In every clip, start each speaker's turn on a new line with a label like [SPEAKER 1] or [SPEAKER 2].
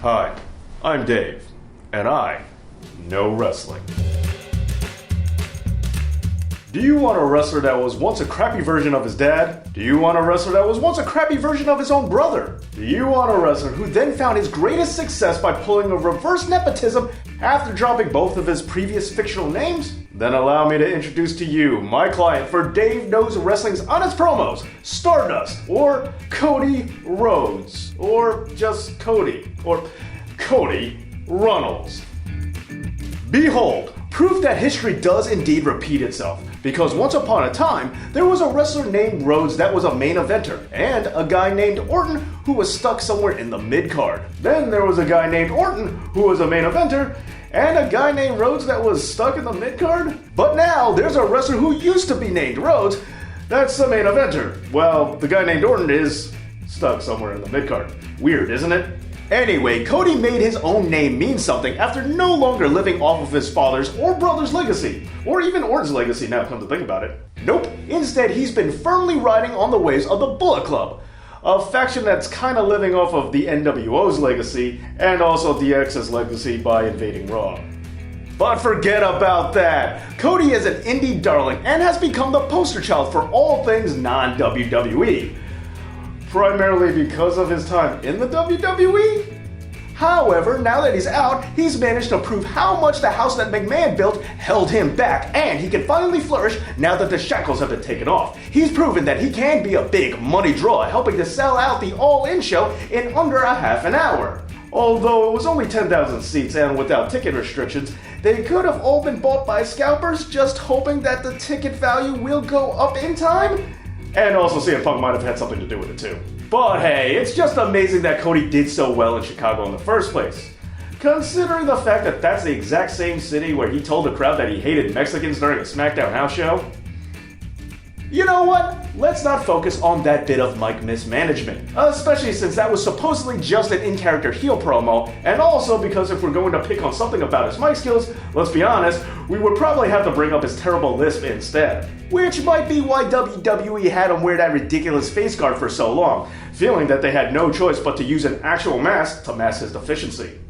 [SPEAKER 1] Hi, I'm Dave, and I know wrestling. Do you want a wrestler that was once a crappy version of his dad? Do you want a wrestler that was once a crappy version of his own brother? Do you want a wrestler who then found his greatest success by pulling a reverse nepotism after dropping both of his previous fictional names? Then allow me to introduce to you my client for Dave Knows Wrestling's honest promos, Stardust, or Cody Rhodes, or just Cody, or Cody Runnels. Behold, proof that history does indeed repeat itself, because once upon a time, there was a wrestler named Rhodes that was a main eventer, and a guy named Orton who was stuck somewhere in the mid-card. Then there was a guy named Orton who was a main eventer, and a guy named Rhodes that was stuck in the mid-card? But now, there's a wrestler who used to be named Rhodes that's the main eventer. Well, the guy named Orton is stuck somewhere in the mid-card. Weird, isn't it? Anyway, Cody made his own name mean something after no longer living off of his father's or brother's legacy. Or even Orton's legacy now, come to think about it. Nope, instead he's been firmly riding on the waves of the Bullet Club, a faction that's kinda living off of the NWO's legacy and also DX's legacy by invading Raw. But forget about that. Cody is an indie darling and has become the poster child for all things non-WWE. Primarily because of his time in the WWE? However, now that he's out, he's managed to prove how much the house that McMahon built held him back, and he can finally flourish now that the shackles have been taken off. He's proven that he can be a big money draw, helping to sell out the All-In show in under a half an hour. Although it was only 10,000 seats and without ticket restrictions, they could have all been bought by scalpers just hoping that the ticket value will go up in time. And also CM Punk might have had something to do with it too. But hey, it's just amazing that Cody did so well in Chicago in the first place. Considering the fact that that's the exact same city where he told the crowd that he hated Mexicans during a SmackDown house show. You know what? Let's not focus on that bit of mic mismanagement, especially since that was supposedly just an in-character heel promo, and also because if we're going to pick on something about his mic skills, let's be honest, we would probably have to bring up his terrible lisp instead. Which might be why WWE had him wear that ridiculous face guard for so long, feeling that they had no choice but to use an actual mask to mask his deficiency.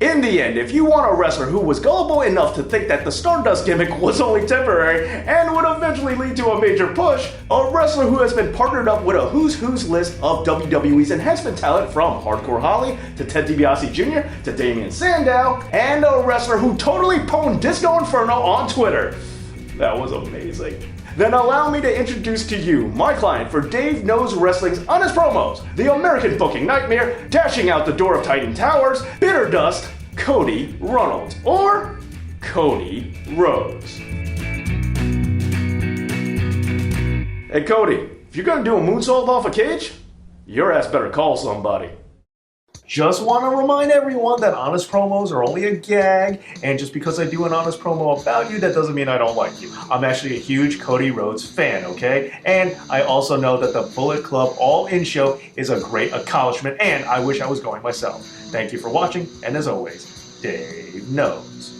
[SPEAKER 1] In the end, if you want a wrestler who was gullible enough to think that the Stardust gimmick was only temporary and would eventually lead to a major push, a wrestler who has been partnered up with a who's who's list of WWE's enhancement talent from Hardcore Holly to Ted DiBiase Jr. to Damien Sandow, and a wrestler who totally pwned Disco Inferno on Twitter. That was amazing. Then allow me to introduce to you my client for Dave Knows Wrestling's honest promos, the American booking nightmare, dashing out the door of Titan Towers, bitter dust, Cody Runnels, or Cody Rhodes. Hey Cody, if you're gonna do a moonsault off a cage, your ass better call somebody. Just want to remind everyone that honest promos are only a gag, and just because I do an honest promo about you, that doesn't mean I don't like you. I'm actually a huge Cody Rhodes fan, okay? And I also know that the Bullet Club All-In show is a great accomplishment, and I wish I was going myself. Thank you for watching, and as always, Dave Knows.